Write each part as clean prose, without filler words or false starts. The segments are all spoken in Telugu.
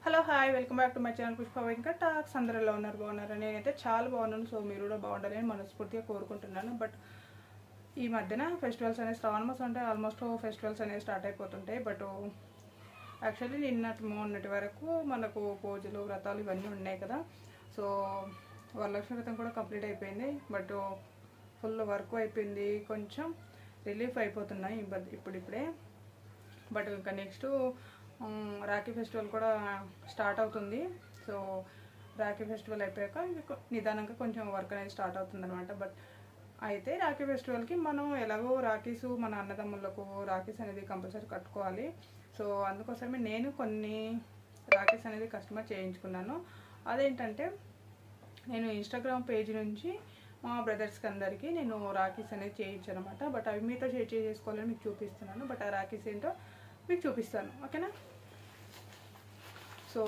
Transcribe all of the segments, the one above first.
Hello hi welcome back to my channel Pushpa Venkat talks. అందరూ ఎలా ఉన్నారు? బాగున్నారు? నేనైతే చాలా బాగున్నాను. సో మీరు కూడా బాగుండాలని మనస్ఫూర్తిగా కోరుకుంటున్నాను. బట్ ఈ మధ్యన ఫెస్టివల్స్ అనేవి శ్రావణ మాసం అంటే ఆల్మోస్ట్ ఫెస్టివల్స్ అనేవి స్టార్ట్ అయిపోతుంటాయి. బట్ యాక్చువల్లీ మొన్నటి వరకు మనకు పూజలు వ్రతాలు ఇవన్నీ ఉన్నాయి కదా. సో వరలక్ష్మి వ్రతం కూడా కంప్లీట్ అయిపోయింది. బట్ ఫుల్ వర్క్ అయిపోయింది. కొంచెం రిలీఫ్ అయిపోతున్నాయి ఇప్పుడిప్పుడే. బట్ ఇంకా నెక్స్ట్ రాఖీ ఫెస్టివల్ కూడా స్టార్ట్ అవుతుంది. సో రాఖీ ఫెస్టివల్ అయిపోయాక నిదానంగా కొంచెం వర్క్ అనేది స్టార్ట్ అవుతుంది అనమాట. బట్ అయితే రాఖీ ఫెస్టివల్కి మనం ఎలాగో రాఖీస్ మన అన్నదమ్ములకు రాఖీస్ అనేది కంపల్సరీ కట్టుకోవాలి. సో అందుకోసమే నేను కొన్ని రాఖీస్ అనేది కస్టమర్ చేయించుకున్నాను. అదేంటంటే నేను ఇన్స్టాగ్రామ్ పేజ్ నుంచి మా బ్రదర్స్కి అందరికీ నేను రాఖీస్ అనేది చేయించాను అనమాట. బట్ అవి మీతో షేర్ చేసుకోవాలని మీకు చూపిస్తున్నాను. బట్ ఆ రాఖీస్ ఏంటో మీకు చూపిస్తాను, ఓకేనా? సో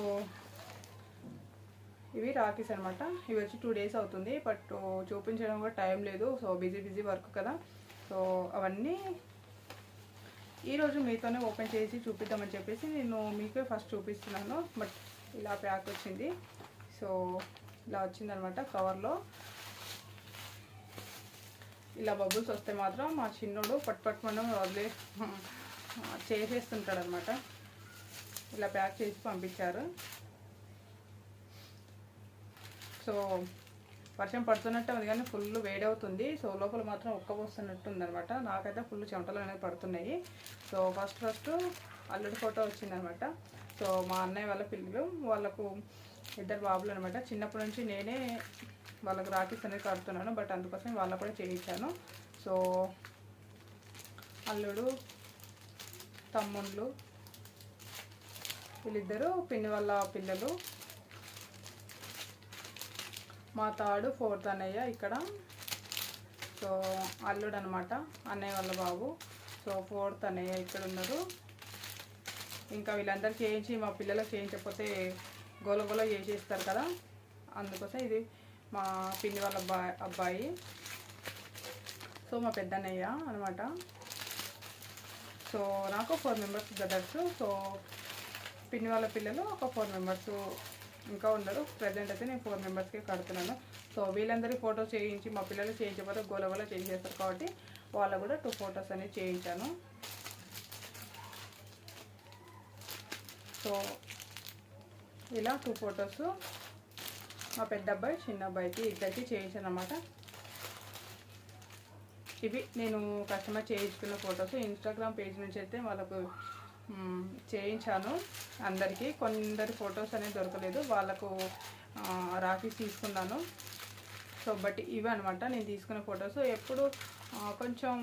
ఇవి రాఖీస్ అనమాట. ఇవి వచ్చి 2 days అవుతుంది. బట్ చూపించడం కూడా టైం లేదు. సో బిజీ వర్క్ కదా. సో అవన్నీ ఈరోజు మీతోనే ఓపెన్ చేసి చూపిద్దామని చెప్పేసి నేను మీకే ఫస్ట్ చూపిస్తున్నాను. బట్ ఇలా ప్యాక్ వచ్చింది. సో ఇలా వచ్చిందనమాట కవర్లో. ఇలా బబుల్స్ వస్తే మాత్రం మా చిన్నోడు పట్టుపట్టుమని వదిలే చేసేస్తుంటాడు అనమాట. ఇలా ప్యాక్ చేసి పంపించారు. సో వర్షం పడుతున్నట్టే ఉంది కానీ ఫుల్ వేడి అవుతుంది. సో లోపల మాత్రం ఉక్కబోస్తున్నట్టు ఉందనమాట. నాకైతే ఫుల్ చెమటలు అనేవి పడుతున్నాయి. సో ఫస్ట్ అల్లుడి ఫోటో వచ్చిందనమాట. సో మా అన్నయ్య వాళ్ళ పిల్లలు, వాళ్ళకు 2 బాబులు అనమాట. చిన్నప్పటి నుంచి నేనే వాళ్ళకు రాఖీస్ అనేది కడుతున్నాను. బట్ అందుకోసం వాళ్ళకు కూడా చేయించాను. సో అల్లుడు, తమ్ముళ్ళు, వీళ్ళిద్దరూ పిన్ని వాళ్ళ పిల్లలు. మా తాడు 4th అన్నయ్య ఇక్కడ. సో అల్లుడు అనమాట, అన్నయ్య వాళ్ళ బాబు. సో 4th అన్నయ్య ఇక్కడ ఉన్నారు. ఇంకా వీళ్ళందరూ చేయించి మా పిల్లలకు చేయించకపోతే గోల చేసేస్తారు కదా. అందుకోసం ఇది మా పిన్ని వాళ్ళ అబ్బాయి. సో మా పెద్దన్నయ్య అనమాట. సో నాకు 4 members బ్రదర్స్. సో పిన్ని వాళ్ళ పిల్లలు ఒక 4 members ఇంకా ఉన్నారు. ప్రజెంట్ అయితే నేను 4 membersకే కడుతున్నాను. సో వీళ్ళందరి ఫొటోస్ చేయించి మా పిల్లలు చేయించకపోతే గోల చేసేస్తారు కాబట్టి వాళ్ళకు కూడా 2 photos అనేది చేయించాను. సో ఇలా 2 photos మా పెద్ద అబ్బాయి చిన్న అబ్బాయికి ఇద్దరికి చేయించాను అన్నమాట. ఇవి నేను కస్టమర్ చేయించుకున్న ఫొటోస్. ఇన్స్టాగ్రామ్ పేజ్ నుంచి అయితే వాళ్ళకు చేయించాను అందరికీ. కొందరి ఫొటోస్ అనేది దొరకలేదు, వాళ్ళకు రాఖీస్ తీసుకున్నాను. సో బట్ ఇవి అనమాట నేను తీసుకున్న ఫొటోస్. ఎప్పుడు కొంచెం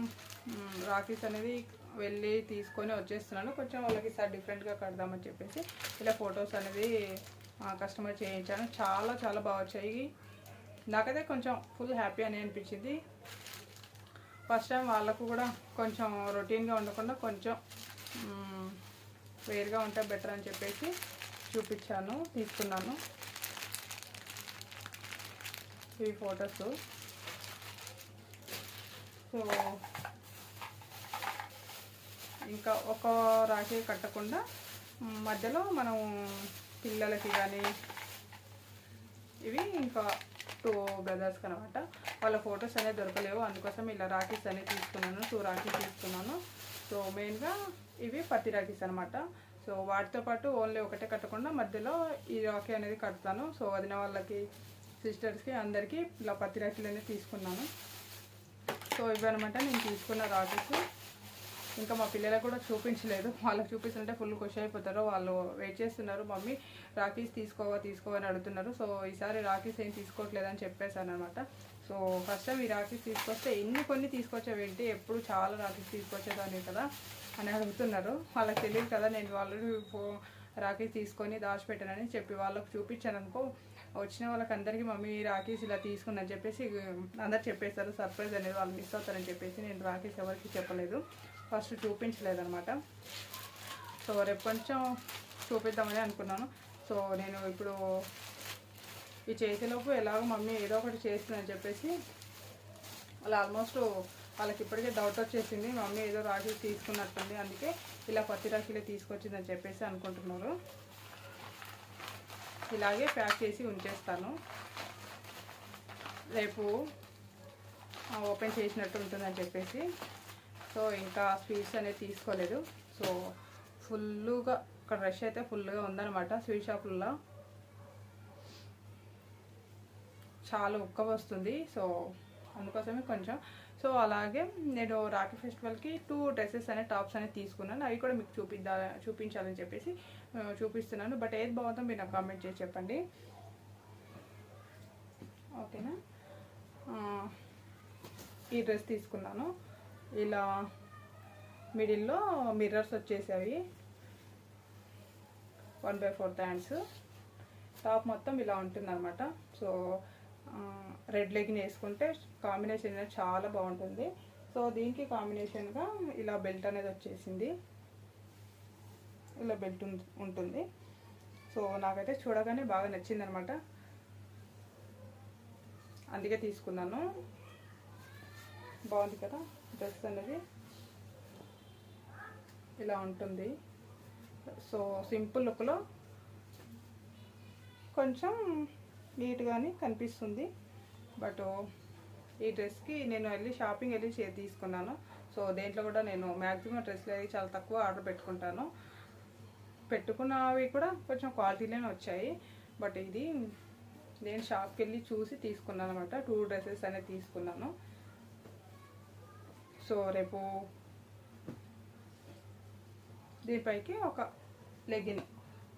రాఖీస్ అనేది వెళ్ళి తీసుకొని వచ్చేస్తున్నాను. కొంచెం వాళ్ళకి ఈసారి డిఫరెంట్గా కడదామని చెప్పేసి ఇలా ఫొటోస్ అనేది కస్టమర్ చేయించాను. చాలా బాగా వచ్చాయి. నాకైతే కొంచెం ఫుల్ హ్యాపీ అని అనిపించింది. ఫస్ట్ టైం వాళ్ళకు కూడా కొంచెం రొటీన్గా ఉండకుండా కొంచెం వేరుగా ఉంటే బెటర్ అని చెప్పేసి చూపించాను, తీసుకున్నాను ఈ ఫొటోస్. సో ఇంకా ఒక రాఖీ కట్టకుండా మధ్యలో మనం పిల్లలకి కానీ ఇవి ఇంకా 2 brothers అనమాట. వాళ్ళ ఫొటోస్ అనేది దొరకలేవు, అందుకోసం ఇలా రాఖీస్ అనేది తీసుకున్నాను. 2 రాఖీస్ తీసుకున్నాను. సో మెయిన్గా ఇవి పత్తి రాఖీస్ అనమాట. సో వాటితో పాటు ఓన్లీ ఒకటే కట్టకుండా మధ్యలో ఈ రాఖీ అనేది కడతాను. సో వదిన వాళ్ళకి, సిస్టర్స్కి అందరికీ ఇలా పత్తి రాఖీలు అనేది తీసుకున్నాను. సో ఇవి అనమాట నేను తీసుకున్న రాఖీస్. ఇంకా మా పిల్లలకు కూడా చూపించలేదు. వాళ్ళకి చూపిస్తుంటే ఫుల్ ఖుషి అయిపోతారు. వాళ్ళు వెయిట్ చేస్తున్నారు, మమ్మీ రాఖీస్ తీసుకోవని అడుగుతున్నారు. సో ఈసారి రాఖీస్ ఏం తీసుకోవట్లేదని చెప్పేశాను అనమాట. సో ఫస్ట్ టైం ఈ రాఖీస్ తీసుకొస్తే కొన్ని తీసుకొచ్చేవేంటి, ఎప్పుడు చాలా రాఖీస్ తీసుకొచ్చేదాన్ని కదా అని అడుగుతున్నారు. వాళ్ళకి తెలియదు కదా నేను ఆల్రెడీ రాఖీస్ తీసుకొని దాచిపెట్టానని చెప్పి వాళ్ళకి చూపించాను అనుకో, వచ్చిన వాళ్ళకి అందరికీ మమ్మీ రాఖీస్ ఇలా తీసుకుందని చెప్పేసి అందరు చెప్పేస్తారు. సర్ప్రైజ్ అనేది వాళ్ళు మిస్ అవుతారని చెప్పేసి నేను రాఖీస్ ఎవరికి చెప్పలేదు, ఫస్ట్ చూపించలేదన్నమాట. సో రేపు కొంచెం చూపిద్దామని అనుకున్నాను. సో నేను ఇప్పుడు ఈ చేతిలోపు ఎలాగో మమ్మీ ఏదో ఒకటి చేస్తుందని చెప్పేసి వాళ్ళు ఆల్మోస్ట్ వాళ్ళకి ఇప్పటికే డౌట్ వచ్చేసింది, మమ్మీ ఏదో రాఖీ తీసుకున్నట్టుంది, అందుకే ఇలా పత్తి రాఖీలే తీసుకొచ్చిందని చెప్పేసి అనుకుంటున్నారు. ఇలాగే ప్యాక్ చేసి ఉంచేస్తాను. రేపు ఓపెన్ చేసినట్టు ఉంటుందని చెప్పేసి. సో ఇంకా స్వీట్స్ అనేది తీసుకోలేదు. సో ఫుల్గా ఇక్కడ రష్ అయితే ఫుల్గా ఉందన్నమాట. స్వీట్ షాపుల్లో చాలా ఉక్క వస్తుంది. సో అందుకోసమే కొంచెం. సో అలాగే నేను రాఖీ ఫెస్టివల్కి 2 డ్రెస్సెస్ అనే టాప్స్ అనేది తీసుకున్నాను. అవి కూడా మీకు చూపించాలని చెప్పేసి చూపిస్తున్నాను. బట్ ఏది బాగుందో మీరు నాకు కామెంట్ చేసి చెప్పండి, ఓకేనా. ఈ డ్రెస్ తీసుకున్నాను. ఇలా మిడిల్లో మిర్రర్స్ వచ్చేసాయి, 1/4 హ్యాండ్స్. టాప్ మొత్తం ఇలా ఉంటుందన్నమాట. సో రెడ్ లెగిన్ వేసుకుంటే కాంబినేషన్ అనేది చాలా బాగుంటుంది. సో దీనికి కాంబినేషన్గా ఇలా బెల్ట్ అనేది వచ్చేసింది. ఇలా బెల్ట్ ఉంటుంది. సో నాకైతే చూడగానే బాగా నచ్చింది అనమాట, అందుకే తీసుకున్నాను. బాగుంది కదా డ్రెస్ అనేది, ఇలా ఉంటుంది. సో సింపుల్ లుక్లో కొంచెం నీట్గానే కనిపిస్తుంది. బట్ ఈ డ్రెస్కి నేను షాపింగ్ వెళ్ళి తీసుకున్నాను. సో దేంట్లో కూడా నేను మ్యాక్సిమం డ్రెస్లు అవి చాలా తక్కువ ఆర్డర్ పెట్టుకుంటాను. పెట్టుకున్నవి కూడా కొంచెం క్వాలిటీలోనే వచ్చాయి. బట్ ఇది నేను షాప్కి వెళ్ళి చూసి తీసుకున్నాను అనమాట. 2 డ్రెస్సెస్ అనేది తీసుకున్నాను. సో రేపు దీనిపైకి ఒక legging,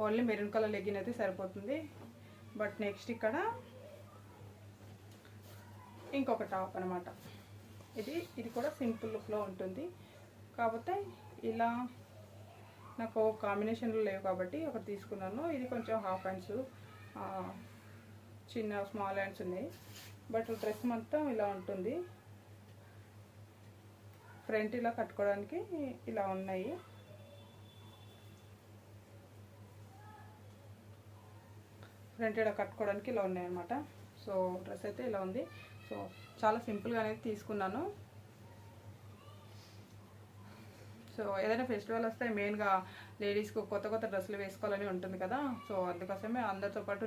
only maroon colour legging అయితే సరిపోతుంది. బట్ నెక్స్ట్ ఇక్కడ ఇంకొక టాప్ అనమాట. ఇది కూడా సింపుల్ లుక్లో ఉంటుంది. కాకపోతే ఇలా నాకు కాంబినేషన్లు లేవు కాబట్టి ఒకటి తీసుకున్నాను. ఇది కొంచెం హాఫ్ హ్యాండ్స్, చిన్న స్మాల్ హ్యాండ్స్ ఉన్నాయి. బట్ డ్రెస్ మొత్తం ఇలా ఉంటుంది. ఫ్రంట్ ఇలా కట్టుకోవడానికి ఇలా ఉన్నాయి. ఫ్రంట్ ఇలా కట్టుకోవడానికి ఇలా ఉన్నాయి అన్నమాట. సో డ్రెస్ అయితే ఇలా ఉంది. సో చాలా సింపుల్గా అనేది తీసుకున్నాను. సో ఏదైనా ఫెస్టివల్ వస్తే మెయిన్గా లేడీస్కు కొత్త డ్రెస్సులు వేసుకోవాలని ఉంటుంది కదా. సో అందుకోసమే అందరితో పాటు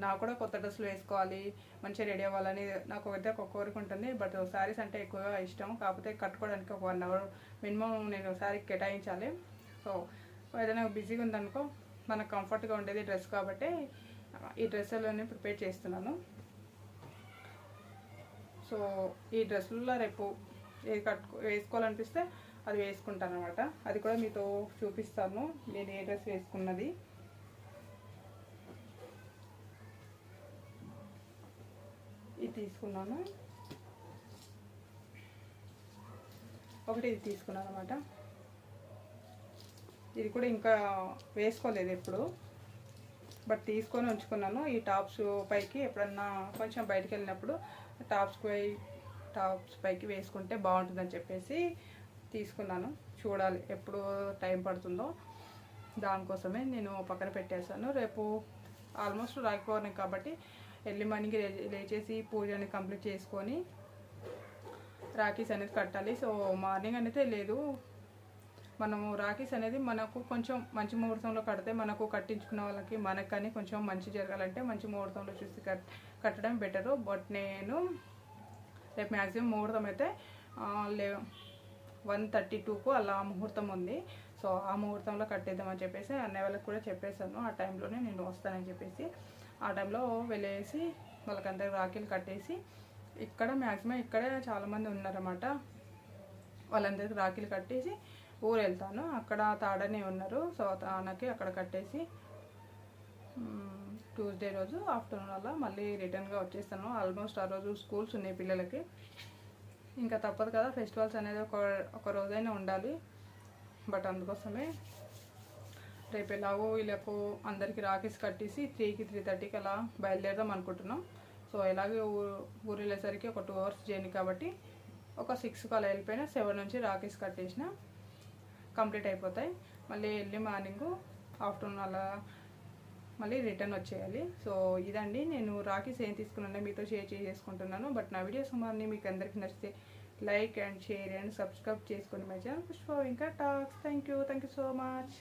నాకు కూడా కొత్త డ్రెస్సులు వేసుకోవాలి, మంచిగా రెడీ అవ్వాలని నాకు ఒక కోరిక ఉంటుంది. బట్ శారీస్ అంటే ఎక్కువగా ఇష్టం. కాకపోతే కట్టుకోవడానికి ఒక 1 అవర్ మినిమం నేను శారీకి కేటాయించాలి. సో ఏదైనా బిజీగా ఉందనుకో మనకు కంఫర్ట్గా ఉండేది డ్రెస్ కాబట్టి ఈ డ్రెస్సులోనే ప్రిపేర్ చేస్తున్నాను. సో ఈ డ్రెస్సుల్లో రేపు ఏది వేసుకోవాలనిపిస్తే అది వేసుకుంటాను అనమాట. అది కూడా మీతో చూపిస్తాను నేను ఏ డ్రెస్ వేసుకున్నది. ఇది తీసుకున్నాను, ఒకటి ఇది తీసుకున్నాను అనమాట. ఇది కూడా ఇంకా వేసుకోలేదు ఎప్పుడు, బట్ తీసుకొని ఉంచుకున్నాను. ఈ టాప్స్ పైకి ఎప్పుడన్నా కొంచెం బయటికి వెళ్ళినప్పుడు టాప్స్ పైకి వేసుకుంటే బాగుంటుందని చెప్పేసి తీసుకున్నాను. చూడాలి ఎప్పుడు టైం పడుతుందో, దానికోసమే నేను పక్కన పెట్టేశాను. రేపు ఆల్మోస్ట్ రాఖీ పౌర్ణమి కాబట్టి ఎర్లీ మార్నింగ్ లేచేసి పూజని కంప్లీట్ చేసుకొని రాఖీస్ అనేది కట్టాలి. సో మార్నింగ్ అనేది లేదు, మనము రాఖీస్ అనేది మనకు కొంచెం మంచి ముహూర్తంలో కడితే మనకు కట్టించుకున్న వాళ్ళకి మనకు కానీ కొంచెం మంచి జరగాలంటే మంచి ముహూర్తంలో చూసి కట్టడం బెటరు. బట్ నేను రేపు మ్యాక్సిమం ముహూర్తం అయితే 1:32కు అలా ముహూర్తం ఉంది. సో ఆ ముహూర్తంలో కట్టేద్దామని చెప్పేసి అన్నయ్య వాళ్ళకి కూడా చెప్పేశాను. ఆ టైంలోనే నేను వస్తానని చెప్పేసి ఆ టైంలో వెళ్ళేసి వాళ్ళకందరికి రాఖీలు కట్టేసి ఇక్కడ మ్యాక్సిమం ఇక్కడే చాలామంది ఉన్నారన్నమాట. వాళ్ళందరికీ రాఖీలు కట్టేసి ఊరు వెళ్తాను. అక్కడ తాడనే ఉన్నారు. సో తానకి అక్కడ కట్టేసి ట్యూస్డే రోజు ఆఫ్టర్నూన్ అలా మళ్ళీ రిటర్న్గా వచ్చేస్తాను. ఆల్మోస్ట్ ఆ రోజు స్కూల్స్ ఉన్నాయి పిల్లలకి. ఇంకా తప్పదు కదా, ఫెస్టివల్స్ అనేది ఒక రోజైనా ఉండాలి. బట్ అందుకోసమే రేపు ఎలాగో వీళ్ళకు అందరికీ రాఖీస్ కట్టేసి 3కి 3:30కి అలా బయలుదేరదాం అనుకుంటున్నాం. సో ఎలాగే ఊరు వెళ్ళేసరికి ఒక 2 అవర్స్ జర్నీ కాబట్టి ఒక 6కి అలా వెళ్ళిపోయినా 7 నుంచి రాఖీస్ కట్టేసిన కంప్లీట్ అయిపోతాయి. మళ్ళీ ఎర్లీ మార్నింగ్ ఆఫ్టర్నూన్ అలా మళ్ళీ రిటర్న్ వచ్చేయాలి. సో ఇదండి నేను రాఖీస్ ఏం తీసుకున్నానో మీతో షేర్ చేసుకుంటున్నాను. బట్ నా వీడియోస్ మరి మీకు అందరికీ నచ్చితే like and share and subscribe చేసుకోండి మై ఛానల్ పుష్ప ఇంకా talks. Thank you so much.